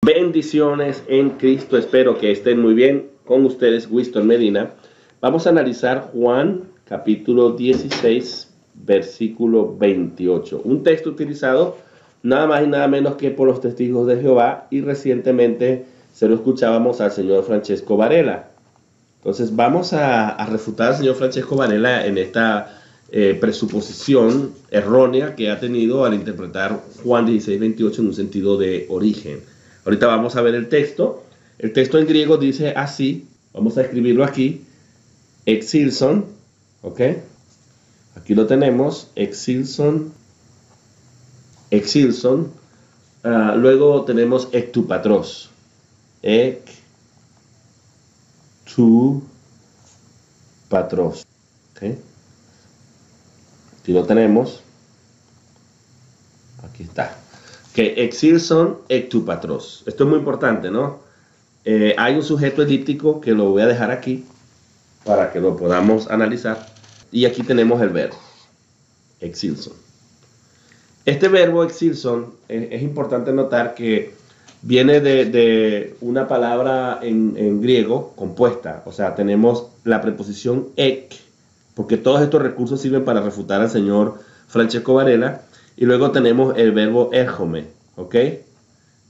Bendiciones en Cristo, espero que estén muy bien. Con ustedes, Winston Medina. Vamos a analizar Juan capítulo 16, versículo 28. Un texto utilizado nada más y nada menos que por los testigos de Jehová, y recientemente se lo escuchábamos al señor Francesco Varela. Entonces vamos a refutar al señor Francesco Varela en esta presuposición errónea que ha tenido al interpretar Juan 16, 28 en un sentido de origen. Ahorita vamos a ver el texto. El texto en griego dice así. Vamos a escribirlo aquí. Exilson. ¿Ok? Aquí lo tenemos. Exilson. Exilson. Luego tenemos ectupatros. Ectupatros. ¿Ok? Aquí lo tenemos. Aquí está. Que exilson ectupatros. Esto es muy importante, ¿no? Hay un sujeto elíptico que lo voy a dejar aquí para que lo podamos analizar. Y aquí tenemos el verbo exilson. Este verbo exilson es importante notar que viene de una palabra en griego compuesta. O sea, tenemos la preposición ek, porque todos estos recursos sirven para refutar al señor Francesco Varela. Y luego tenemos el verbo ergome, ¿ok?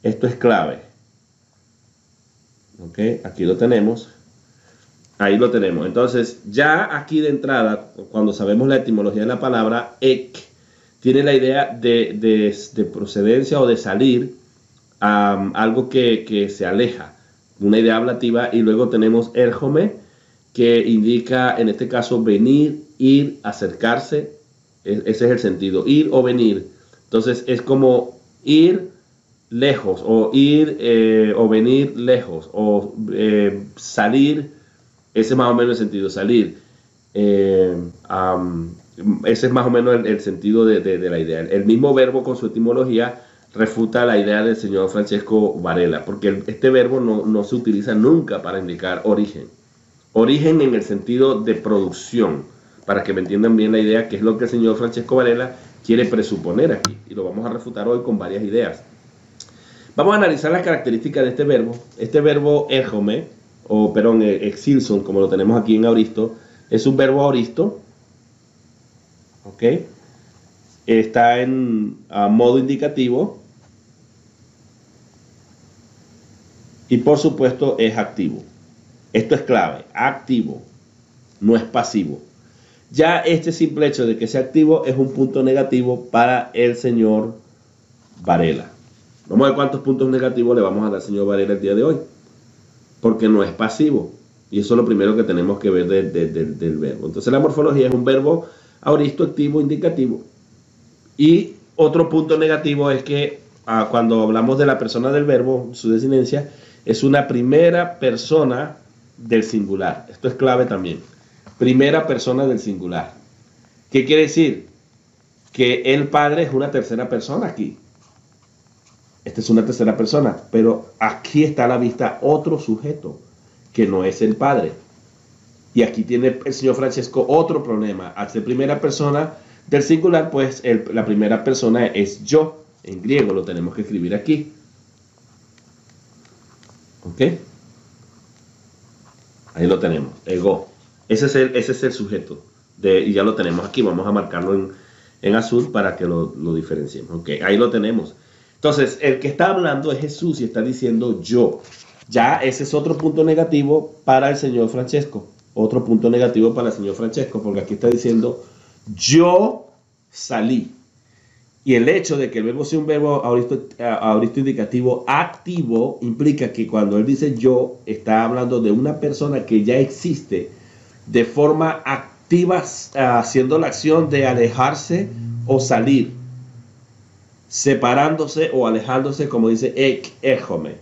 Esto es clave. ¿Ok? Aquí lo tenemos. Ahí lo tenemos. Entonces, ya aquí de entrada, cuando sabemos la etimología de la palabra, ek, tiene la idea de procedencia o de salir a algo que se aleja, una idea ablativa. Y luego tenemos ergome, que indica, en este caso, venir, ir, acercarse. Ese es el sentido, ir o venir. Entonces es como ir lejos, o ir o venir lejos, o salir. Ese es más o menos el sentido, salir. Ese es más o menos el sentido de la idea. El mismo verbo con su etimología refuta la idea del señor Francesco Varela, porque este verbo no se utiliza nunca para indicar origen. Origen en el sentido de producción. Para que me entiendan bien la idea, que es lo que el señor Francesco Varela quiere presuponer aquí. Y lo vamos a refutar hoy con varias ideas. Vamos a analizar las características de este verbo. Este verbo ergome, o perdón, exilson, como lo tenemos aquí en aoristo, es un verbo aoristo. ¿Ok? Está en modo indicativo. Y por supuesto es activo. Esto es clave, activo, no es pasivo. Ya este simple hecho de que sea activo es un punto negativo para el señor Varela. Vamos a ver cuántos puntos negativos le vamos a dar al señor Varela el día de hoy. Porque no es pasivo. Y eso es lo primero que tenemos que ver del verbo. Entonces la morfología es un verbo aoristo, activo, indicativo. Y otro punto negativo es que cuando hablamos de la persona del verbo, su desinencia, es una primera persona del singular. Esto es clave también. Primera persona del singular. ¿Qué quiere decir? Que el Padre es una tercera persona aquí. Esta es una tercera persona, pero aquí está a la vista otro sujeto que no es el Padre. Y aquí tiene el señor Francesco otro problema. Al ser primera persona del singular, pues la primera persona es yo. En griego lo tenemos que escribir aquí. ¿Ok? Ahí lo tenemos, ego. Ese es el sujeto. Y ya lo tenemos aquí. Vamos a marcarlo en azul para que lo diferenciemos. Okay, ahí lo tenemos. Entonces, el que está hablando es Jesús y está diciendo yo. Ya ese es otro punto negativo para el señor Francesco. Otro punto negativo para el señor Francesco, porque aquí está diciendo yo salí. Y el hecho de que el verbo sea un verbo aoristo indicativo activo implica que cuando él dice yo, está hablando de una persona que ya existe de forma activa, haciendo la acción de alejarse o salir, separándose o alejándose, como dice ergome,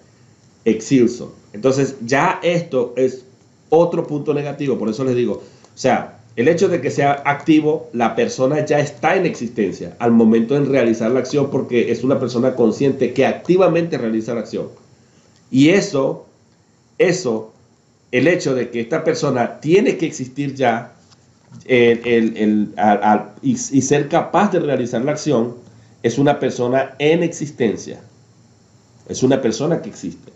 exilson. Entonces ya esto es otro punto negativo. Por eso les digo, o sea, el hecho de que sea activo, la persona ya está en existencia al momento de realizar la acción, porque es una persona consciente que activamente realiza la acción. Y eso, el hecho de que esta persona tiene que existir ya y ser capaz de realizar la acción, es una persona en existencia. Es una persona que existe.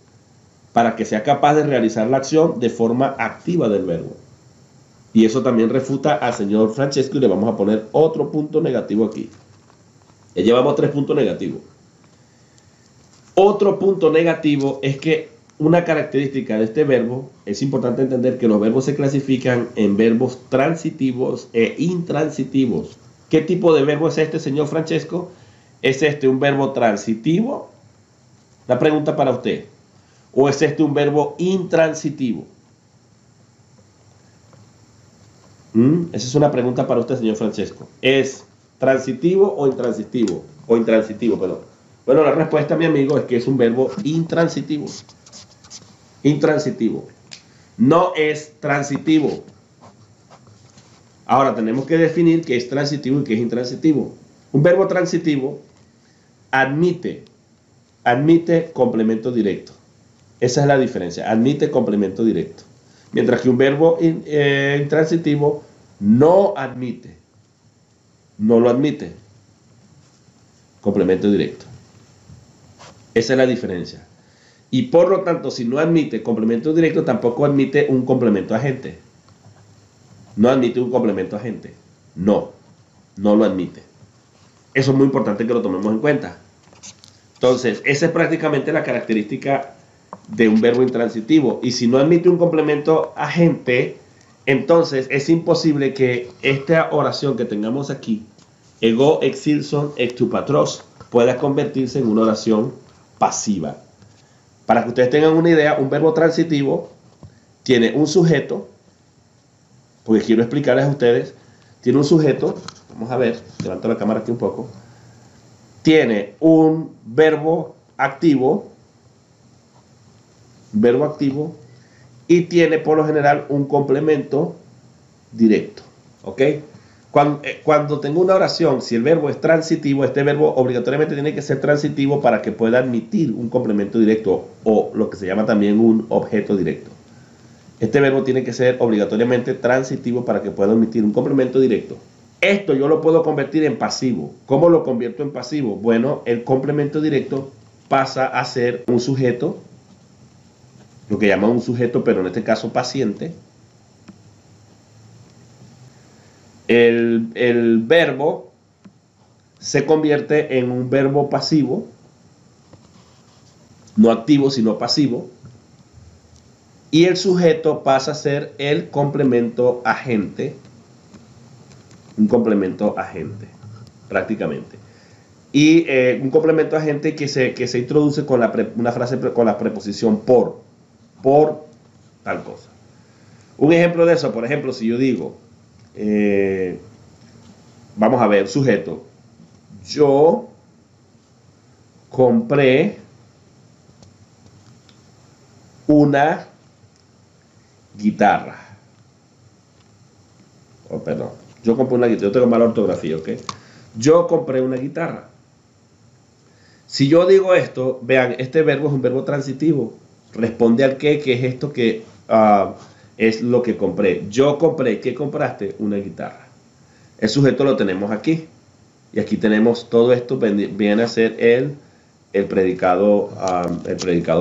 Para que sea capaz de realizar la acción de forma activa del verbo. Y eso también refuta al señor Francesco y le vamos a poner otro punto negativo aquí. Ya llevamos 3 puntos negativos. Otro punto negativo es que una característica de este verbo, es importante entender que los verbos se clasifican en verbos transitivos e intransitivos. ¿Qué tipo de verbo es este, señor Francesco? ¿Es este un verbo transitivo? La pregunta para usted. ¿O es este un verbo intransitivo? Esa es una pregunta para usted, señor Francesco. ¿Es transitivo o intransitivo? O intransitivo, perdón. Bueno, la respuesta, mi amigo, es que es un verbo intransitivo. Intransitivo. No es transitivo. Ahora tenemos que definir qué es transitivo y qué es intransitivo. Un verbo transitivo admite complemento directo. Esa es la diferencia. Admite complemento directo. Mientras que un verbo intransitivo no admite. No lo admite. Complemento directo. Esa es la diferencia. Y por lo tanto, si no admite complemento directo, tampoco admite un complemento agente. No admite un complemento agente. No lo admite. Eso es muy importante que lo tomemos en cuenta. Entonces, esa es prácticamente la característica de un verbo intransitivo. Y si no admite un complemento agente, entonces es imposible que esta oración que tengamos aquí, ego exilson ex tu patros, pueda convertirse en una oración pasiva. Para que ustedes tengan una idea, un verbo transitivo tiene un sujeto, porque quiero explicarles a ustedes, tiene un sujeto, vamos a ver, levanto la cámara aquí un poco, tiene un verbo activo, y tiene por lo general un complemento directo, ¿ok? Cuando tengo una oración, si el verbo es transitivo, este verbo obligatoriamente tiene que ser transitivo para que pueda admitir un complemento directo o lo que se llama también un objeto directo. Este verbo tiene que ser obligatoriamente transitivo para que pueda admitir un complemento directo. Esto yo lo puedo convertir en pasivo. ¿Cómo lo convierto en pasivo? Bueno, el complemento directo pasa a ser un sujeto, lo que llaman un sujeto, pero en este caso paciente. El verbo se convierte en un verbo pasivo, no activo, sino pasivo. Y el sujeto pasa a ser el complemento agente. Un complemento agente, prácticamente. Y un complemento agente que se introduce con una frase con la preposición por tal cosa. Un ejemplo de eso, por ejemplo, si yo digo, vamos a ver, sujeto, yo compré una guitarra. Oh, perdón, yo compré una guitarra, yo tengo mala ortografía, ¿ok? Yo compré una guitarra. Si yo digo esto, vean, este verbo es un verbo transitivo. Responde al que es esto que es lo que compré. Yo compré, ¿qué compraste? Una guitarra. El sujeto lo tenemos aquí. Y aquí tenemos todo esto, viene a ser el predicado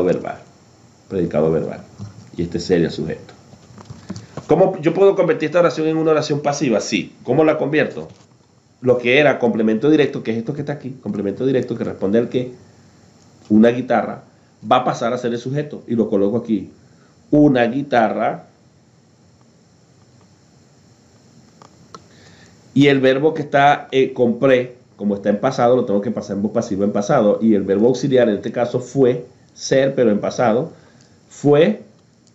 verbal. Predicado verbal. Y este sería el sujeto. ¿Cómo yo puedo convertir esta oración en una oración pasiva? Sí. ¿Cómo la convierto? Lo que era complemento directo, que es esto que está aquí, complemento directo que responde al que, una guitarra, va a pasar a ser el sujeto. Y lo coloco aquí. Una guitarra. Y el verbo que está compré, como está en pasado, lo tengo que pasar en voz pasiva en pasado. Y el verbo auxiliar en este caso fue ser, pero en pasado, fue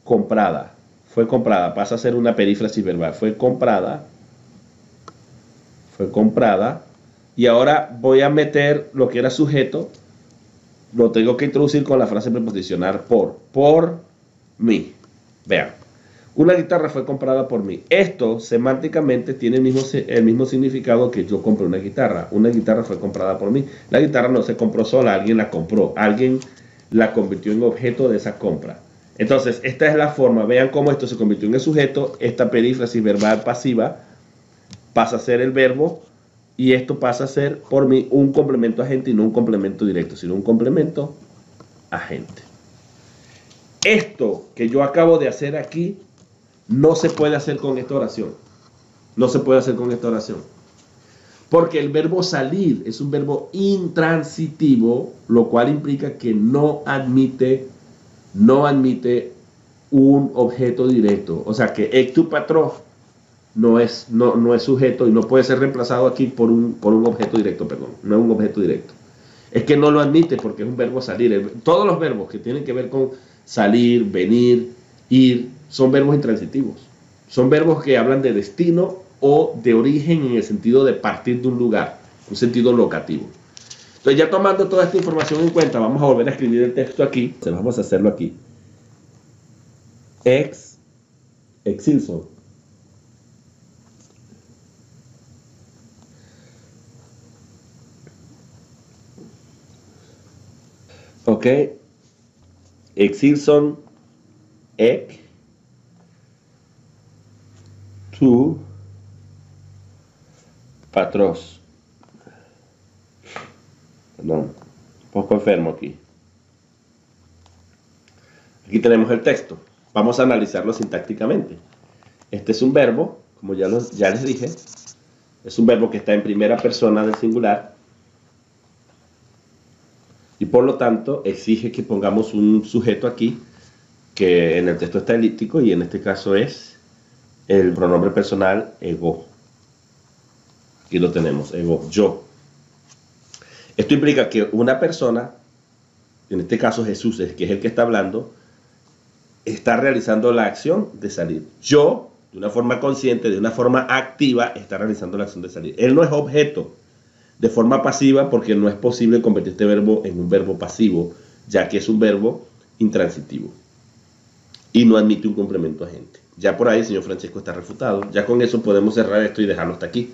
comprada. Fue comprada. Pasa a ser una perífrasis verbal. Fue comprada. Fue comprada. Y ahora voy a meter lo que era sujeto. Lo tengo que introducir con la frase preposicional por mí. Vean. Una guitarra fue comprada por mí. Esto semánticamente tiene el mismo significado que yo compré una guitarra. Una guitarra fue comprada por mí. La guitarra no se compró sola, alguien la compró. Alguien la convirtió en objeto de esa compra. Entonces, esta es la forma. Vean cómo esto se convirtió en el sujeto. Esta perífrasis verbal pasiva pasa a ser el verbo. Y esto pasa a ser por mí un complemento agente y no un complemento directo, sino un complemento agente. Esto que yo acabo de hacer aquí no se puede hacer con esta oración. No se puede hacer con esta oración. Porque el verbo salir es un verbo intransitivo, lo cual implica que no admite un objeto directo. O sea que ectu patro no es sujeto y no puede ser reemplazado aquí por un objeto directo, perdón. No es un objeto directo. Es que no lo admite porque es un verbo salir. Todos los verbos que tienen que ver con salir, venir, ir, son verbos intransitivos. Son verbos que hablan de destino o de origen en el sentido de partir de un lugar, un sentido locativo. Entonces, ya tomando toda esta información en cuenta, vamos a volver a escribir el texto aquí. Entonces, vamos a hacerlo aquí. Exilso. Ok. Exilson ec tu patros. Perdón, un poco enfermo aquí. Aquí tenemos el texto. Vamos a analizarlo sintácticamente. Este es un verbo, como ya les dije, es un verbo que está en primera persona del singular y por lo tanto exige que pongamos un sujeto aquí que en el texto está elíptico y en este caso es el pronombre personal ego. Aquí lo tenemos, ego, yo. Esto implica que una persona, en este caso Jesús, que es el que está hablando, está realizando la acción de salir. Yo, de una forma consciente, de una forma activa, está realizando la acción de salir. Él no es objeto de forma pasiva porque no es posible convertir este verbo en un verbo pasivo, ya que es un verbo intransitivo y no admite un complemento agente. Ya por ahí el señor Francesco está refutado. Ya con eso podemos cerrar esto y dejarlo hasta aquí.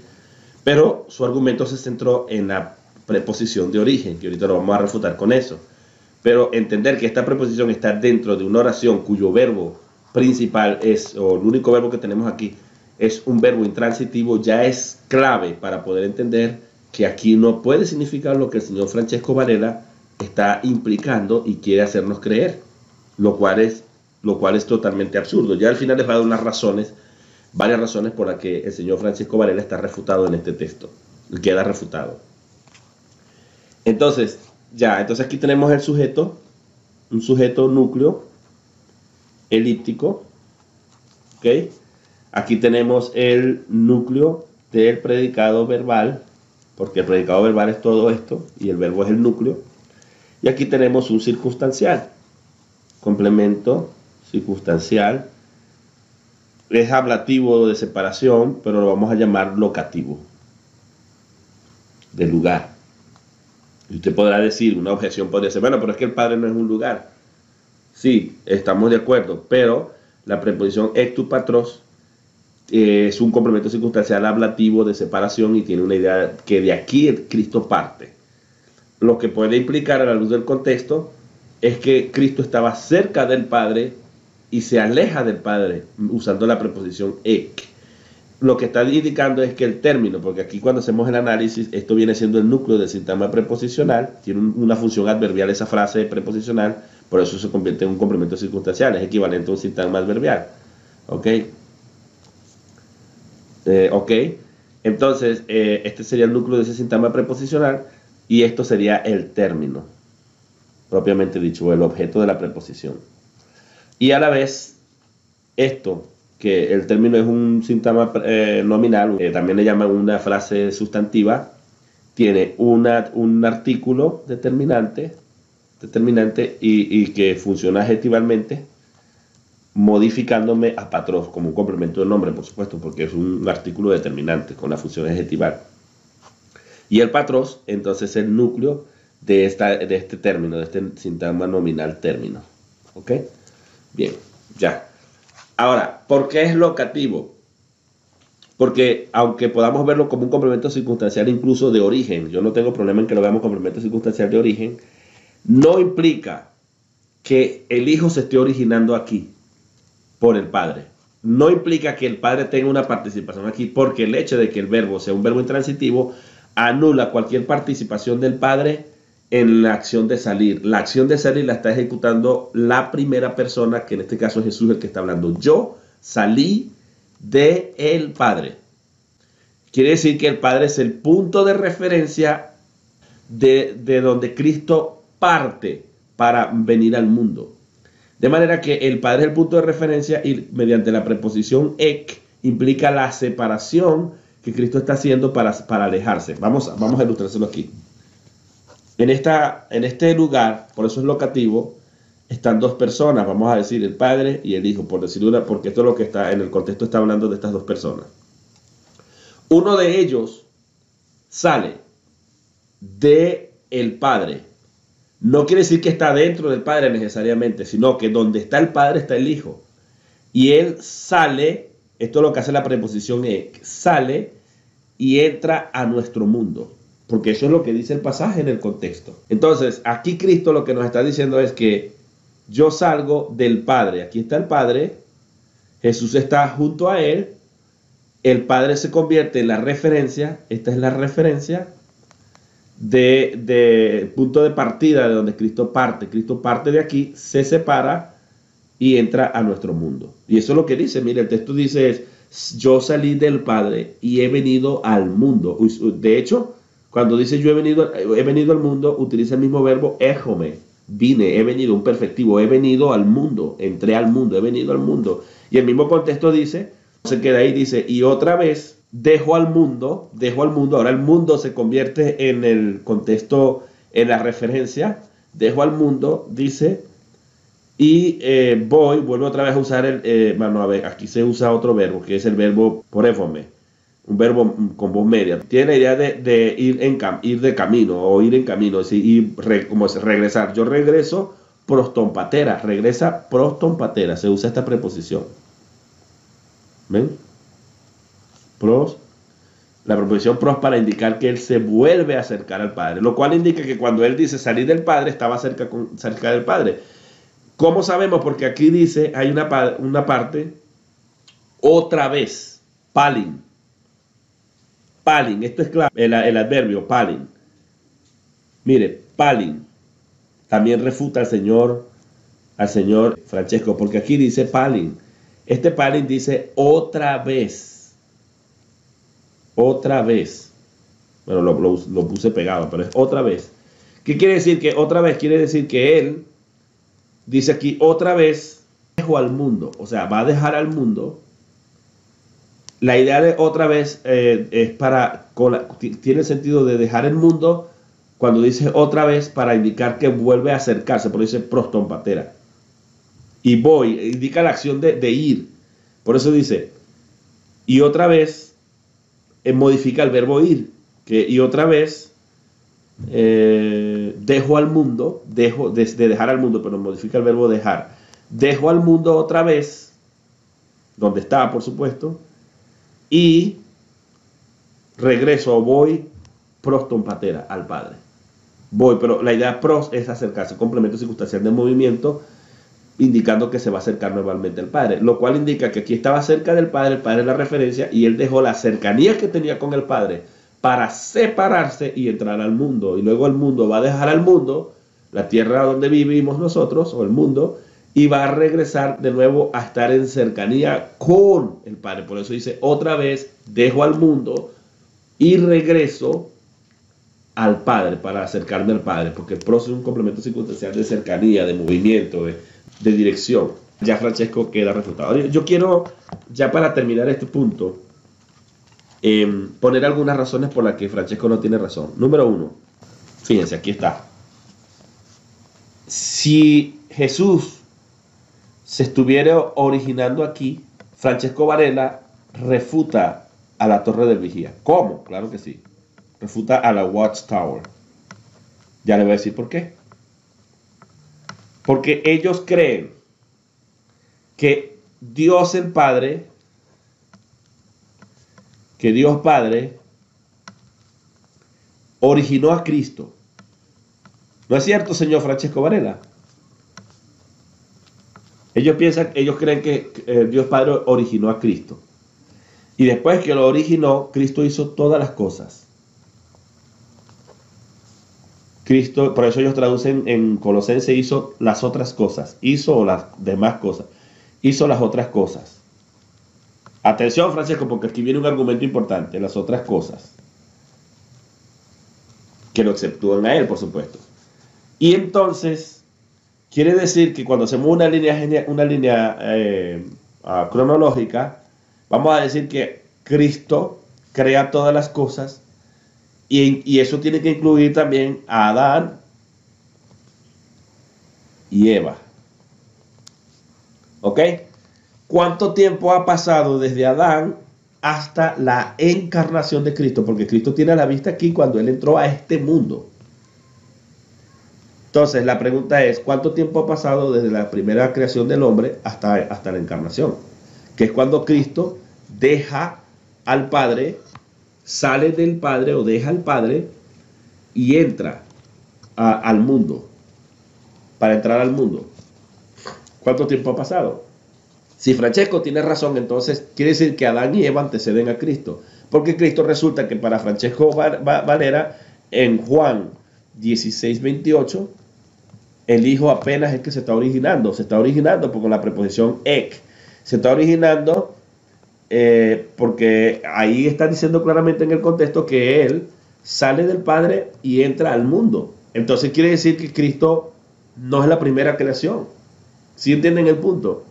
Pero su argumento se centró en la preposición de origen, que ahorita lo vamos a refutar con eso. Pero entender que esta preposición está dentro de una oración cuyo verbo principal es, o el único verbo que tenemos aquí, es un verbo intransitivo, ya es clave para poder entender que aquí no puede significar lo que el señor Francesco Varela está implicando y quiere hacernos creer, lo cual es totalmente absurdo. Ya al final les va a dar unas razones, varias razones por las que el señor Francesco Varela está refutado en este texto, queda refutado. Entonces aquí tenemos el sujeto, un sujeto núcleo elíptico, ¿ok? Aquí tenemos el núcleo del predicado verbal, porque el predicado verbal es todo esto y el verbo es el núcleo. Y aquí tenemos un circunstancial, complemento circunstancial. Es ablativo de separación, pero lo vamos a llamar locativo, de lugar. Y usted podrá decir, una objeción podría ser, bueno, pero es que el Padre no es un lugar. Sí, estamos de acuerdo, pero la preposición ectu patros es un complemento circunstancial ablativo de separación y tiene una idea que de aquí Cristo parte. Lo que puede implicar a la luz del contexto es que Cristo estaba cerca del Padre y se aleja del Padre usando la preposición ec. Lo que está indicando es que el término, porque aquí cuando hacemos el análisis, esto viene siendo el núcleo del sintagma preposicional, tiene una función adverbial esa frase preposicional, por eso se convierte en un complemento circunstancial, es equivalente a un sintagma adverbial. ¿Ok? Entonces, este sería el núcleo de ese sintagma preposicional y esto sería el término, propiamente dicho, o el objeto de la preposición. Y a la vez, esto, que el término es un sintagma nominal, también le llaman una frase sustantiva, tiene un artículo determinante y que funciona adjetivalmente, modificándome a patros como un complemento del nombre, por supuesto, porque es un artículo determinante con la función adjetival. Y el patros, entonces, es el núcleo de este término, de este sintagma nominal término. ¿Ok? Bien, ya. Ahora, ¿por qué es locativo? Porque aunque podamos verlo como un complemento circunstancial incluso de origen, yo no tengo problema en que lo veamos complemento circunstancial de origen, no implica que el hijo se esté originando aquí por el padre. No implica que el padre tenga una participación aquí, porque el hecho de que el verbo sea un verbo intransitivo anula cualquier participación del padre en la acción de salir. La acción de salir la está ejecutando la primera persona, que en este caso es Jesús el que está hablando. Yo salí de el Padre. Quiere decir que el Padre es el punto de referencia de donde Cristo parte para venir al mundo. De manera que el Padre es el punto de referencia y mediante la preposición ek implica la separación que Cristo está haciendo para alejarse. Vamos a ilustrárselo aquí. En este lugar, por eso es locativo, están dos personas, vamos a decir el Padre y el Hijo, por decirlo una, porque esto es lo que está en el contexto, está hablando de estas dos personas. Uno de ellos sale de el Padre. No quiere decir que está dentro del Padre necesariamente, sino que donde está el Padre está el Hijo. Y él sale, esto es lo que hace la preposición ek, sale y entra a nuestro mundo. Porque eso es lo que dice el pasaje en el contexto. Entonces, aquí Cristo lo que nos está diciendo es que yo salgo del Padre. Aquí está el Padre, Jesús está junto a él, el Padre se convierte en la referencia, esta es la referencia de punto de partida de donde Cristo parte de aquí, se separa y entra a nuestro mundo. Y eso es lo que dice, mire, el texto dice yo salí del Padre y he venido al mundo. De hecho, cuando dice yo he venido al mundo, utiliza el mismo verbo éjome, vine, he venido, un perfectivo, he venido al mundo, entré al mundo, he venido al mundo. Y el mismo contexto dice, se queda ahí, dice, y otra vez dejo al mundo, ahora el mundo se convierte en el contexto, en la referencia, dejo al mundo, dice, y vuelvo otra vez a usar aquí se usa otro verbo, que es el verbo poréfome, un verbo con voz media. Tiene la idea de ir de camino, o ir en camino, es decir, como es regresar. Yo regreso prostompatera, regresa prostompatera, se usa esta preposición. ¿Ven? La preposición pros para indicar que él se vuelve a acercar al Padre, lo cual indica que cuando él dice salir del Padre, estaba cerca del Padre. ¿Cómo sabemos? Porque aquí dice, hay una parte, otra vez, palin, esto es clave, el adverbio, palin. Mire, palin, también refuta al señor Francesco, porque aquí dice palin. Este palin dice otra vez. Otra vez. Bueno, lo puse pegado, pero es otra vez. ¿Qué quiere decir? Que otra vez quiere decir que él dice aquí otra vez dejo al mundo. O sea, va a dejar al mundo. La idea de otra vez es tiene el sentido de dejar el mundo cuando dice otra vez para indicar que vuelve a acercarse. Por eso dice prostompatera. Y voy, indica la acción de ir. Por eso dice, y otra vez modifica el verbo ir. Y otra vez dejo al mundo, de dejar al mundo, pero modifica el verbo dejar. Dejo al mundo otra vez, donde estaba, por supuesto, y regreso o voy prostompatera al Padre. Voy, pero la idea pros es acercarse, complemento circunstancial de movimiento, indicando que se va a acercar nuevamente al Padre, lo cual indica que aquí estaba cerca del Padre, el Padre es la referencia, y él dejó la cercanía que tenía con el Padre para separarse y entrar al mundo, y luego el mundo va a dejar al mundo, la tierra donde vivimos nosotros, o el mundo, y va a regresar de nuevo a estar en cercanía con el Padre. Por eso dice, otra vez dejo al mundo y regreso al Padre para acercarme al Padre, porque el proceso es un complemento circunstancial de cercanía, de movimiento, de dirección. Ya Francesco queda refutado. Yo quiero, ya para terminar este punto, poner algunas razones por las que Francesco no tiene razón. Número uno, fíjense, aquí está. Si Jesús se estuviera originando aquí, Francesco Varela refuta a la Torre del Vigía. ¿Cómo? Claro que sí. Refuta a la Watchtower. Ya le voy a decir por qué. Porque ellos creen que Dios el Padre, que Dios Padre originó a Cristo. ¿No es cierto, señor Francesco Varela? Ellos creen que Dios Padre originó a Cristo. Y después que lo originó, Cristo hizo todas las cosas. ¿Ok? Cristo, por eso ellos traducen en Colosenses, hizo las otras cosas, hizo o las demás cosas, hizo las otras cosas. Atención, Francesco, porque aquí viene un argumento importante, las otras cosas, que lo exceptúan a él, por supuesto. Y entonces, quiere decir que cuando hacemos una línea cronológica, vamos a decir que Cristo crea todas las cosas y eso tiene que incluir también a Adán y Eva. ¿Ok? ¿Cuánto tiempo ha pasado desde Adán hasta la encarnación de Cristo? Porque Cristo tiene a la vista aquí cuando Él entró a este mundo. Entonces, la pregunta es, ¿cuánto tiempo ha pasado desde la primera creación del hombre hasta la encarnación? Que es cuando Cristo deja al Padre, sale del Padre o deja al Padre y entra al mundo, para entrar al mundo. ¿Cuánto tiempo ha pasado? Si Francesco tiene razón, entonces quiere decir que Adán y Eva anteceden a Cristo. Porque Cristo resulta que para Francesco Varela, en Juan 16:28, el Hijo apenas es que se está originando. Se está originando con la preposición ek. Se está originando porque ahí está diciendo claramente en el contexto que Él sale del Padre y entra al mundo. Entonces quiere decir que Cristo no es la primera creación. ¿Sí entienden el punto?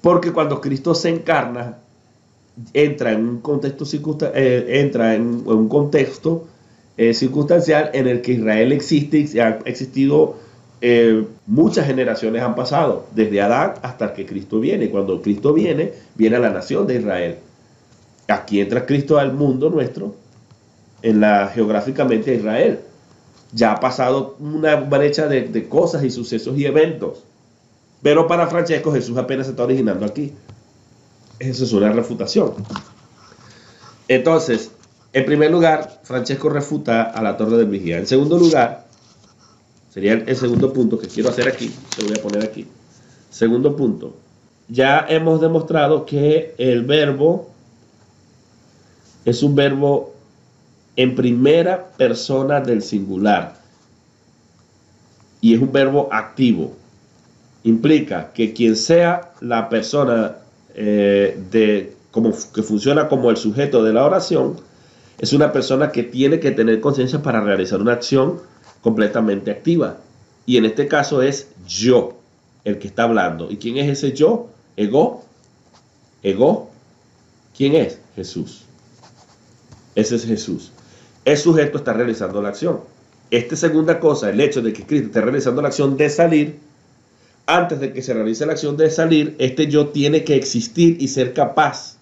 Porque cuando Cristo se encarna, entra en un contexto circunstancial en el que Israel existe y ha existido muchas generaciones han pasado, desde Adán hasta que Cristo viene. Y cuando Cristo viene a la nación de Israel. Aquí entra Cristo al mundo nuestro, geográficamente a Israel. Ya ha pasado una brecha de cosas y sucesos y eventos. Pero para Francesco, Jesús apenas se está originando aquí. Eso es una refutación. Entonces, en primer lugar, Francesco refuta a la torre del vigía. En segundo lugar, sería el segundo punto que quiero hacer aquí. Se voy a poner aquí. Segundo punto. Ya hemos demostrado que el verbo es un verbo en primera persona del singular. Y es un verbo activo. Implica que quien sea la persona que funciona como el sujeto de la oración, es una persona que tiene que tener conciencia para realizar una acción completamente activa. Y en este caso es yo, el que está hablando. ¿Y quién es ese yo? Ego. ¿Quién es? Jesús. Ese es Jesús. El sujeto está realizando la acción. Esta segunda cosa, el hecho de que Cristo esté realizando la acción de salir, antes de que se realice la acción de salir, este yo tiene que existir y ser capaz.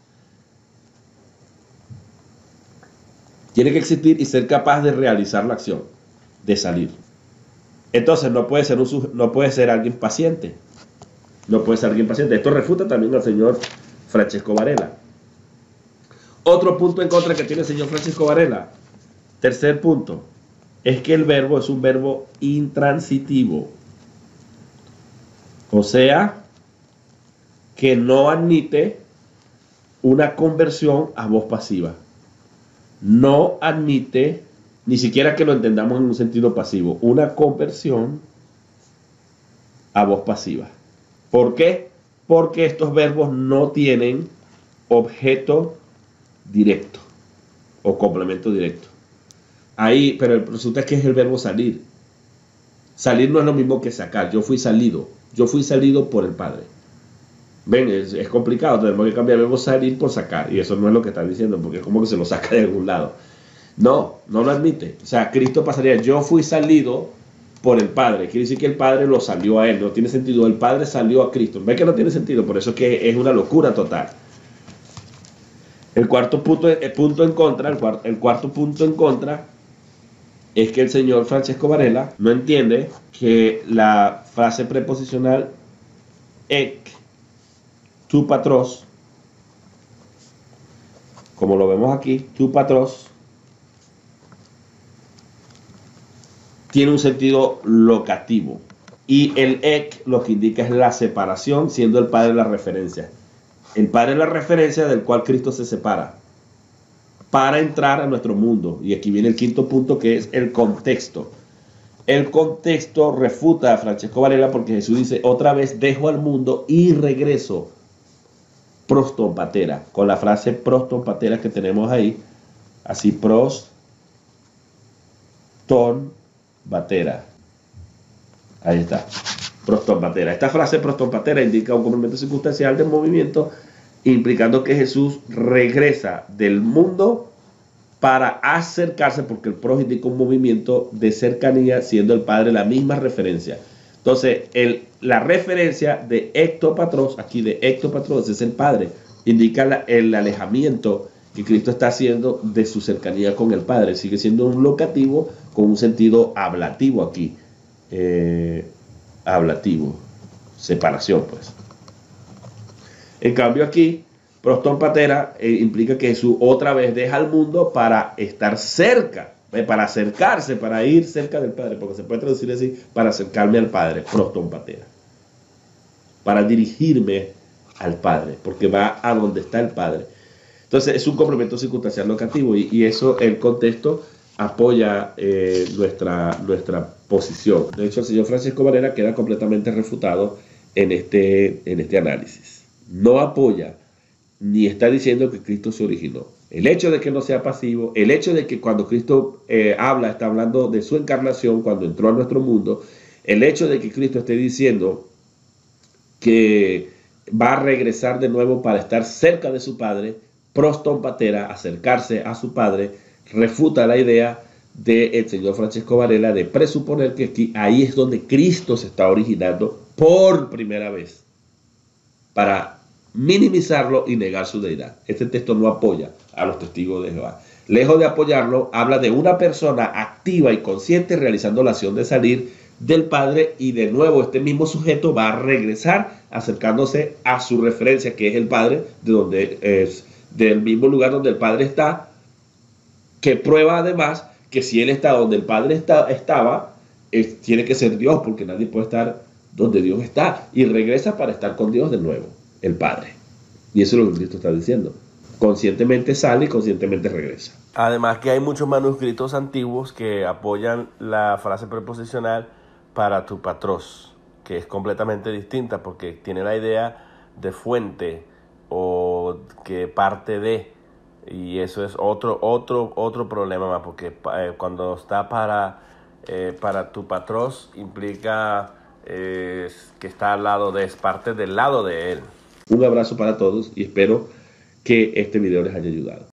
Tiene que existir y ser capaz de realizar la acción, de salir. Entonces no puede ser alguien paciente. No puede ser alguien paciente. Esto refuta también al señor Francesco Varela. Otro punto en contra que tiene el señor Francesco Varela. Tercer punto. Es que el verbo es un verbo intransitivo. O sea, que no admite una conversión a voz pasiva. No admite, ni siquiera que lo entendamos en un sentido pasivo, una conversión a voz pasiva. ¿Por qué? Porque estos verbos no tienen objeto directo o complemento directo. Ahí, pero el resulta es que es el verbo salir. Salir no es lo mismo que sacar. Yo fui salido por el Padre. Ven, es complicado. Tenemos que cambiar el verbo salir por sacar. Y eso no es lo que está diciendo, porque es como que se lo saca de algún lado. No lo admite. O sea, Cristo pasaría, yo fui salido por el Padre. Quiere decir que el Padre lo salió a él. No tiene sentido. El Padre salió a Cristo. ¿Ven que no tiene sentido? Por eso es que es una locura total. El cuarto punto en contra es que el señor Francesco Varela no entiende que la frase preposicional ek, tu patros, como lo vemos aquí, tu patros, tiene un sentido locativo. Y el ek lo que indica es la separación, siendo el Padre la referencia. El Padre es la referencia del cual Cristo se separa para entrar a nuestro mundo. Y aquí viene el quinto punto, que es el contexto. El contexto refuta a Francesco Varela porque Jesús dice, otra vez dejo al mundo y regreso. Proston patera, con la frase proston patera que tenemos ahí, así proston patera. Ahí está, proston patera. Esta frase proston patera indica un complemento circunstancial del movimiento, implicando que Jesús regresa del mundo para acercarse, porque el pros indica un movimiento de cercanía, siendo el Padre la misma referencia. Entonces, la referencia de ectopatros, aquí de ectopatros, es el Padre. Indica el alejamiento que Cristo está haciendo de su cercanía con el Padre. Sigue siendo un locativo con un sentido ablativo aquí. Ablativo. Separación, pues. En cambio aquí, proston patera implica que Jesús otra vez deja al mundo para estar cerca, para acercarse, para ir cerca del Padre, porque se puede traducir así, para acercarme al Padre, proston patera. Para dirigirme al Padre, porque va a donde está el Padre. Entonces es un complemento circunstancial locativo y eso, el contexto, apoya nuestra posición. De hecho, el señor Francisco Varela queda completamente refutado en este análisis. No apoya ni está diciendo que Cristo se originó. El hecho de que no sea pasivo, el hecho de que cuando Cristo habla, está hablando de su encarnación, cuando entró a nuestro mundo, el hecho de que Cristo esté diciendo que va a regresar de nuevo para estar cerca de su Padre, proston patera, acercarse a su Padre, refuta la idea del señor Francesco Varela de presuponer que aquí, ahí es donde Cristo se está originando por primera vez, para minimizarlo y negar su deidad. Este texto no apoya a los testigos de Jehová. Lejos de apoyarlo, habla de una persona activa y consciente realizando la acción de salir del Padre, y de nuevo este mismo sujeto va a regresar acercándose a su referencia, que es el Padre, de donde es, del mismo lugar donde el Padre está, que prueba además que si él está donde el Padre estaba, tiene que ser Dios, porque nadie puede estar donde Dios está, y regresa para estar con Dios de nuevo, el Padre. Y eso es lo que Cristo está diciendo. Conscientemente sale y conscientemente regresa. Además que hay muchos manuscritos antiguos que apoyan la frase preposicional para tu patros, que es completamente distinta porque tiene la idea de fuente o que parte de, y eso es otro problema más, porque cuando está para tu patros implica que está al lado de, es parte del lado de él. Un abrazo para todos y espero que este video les haya ayudado.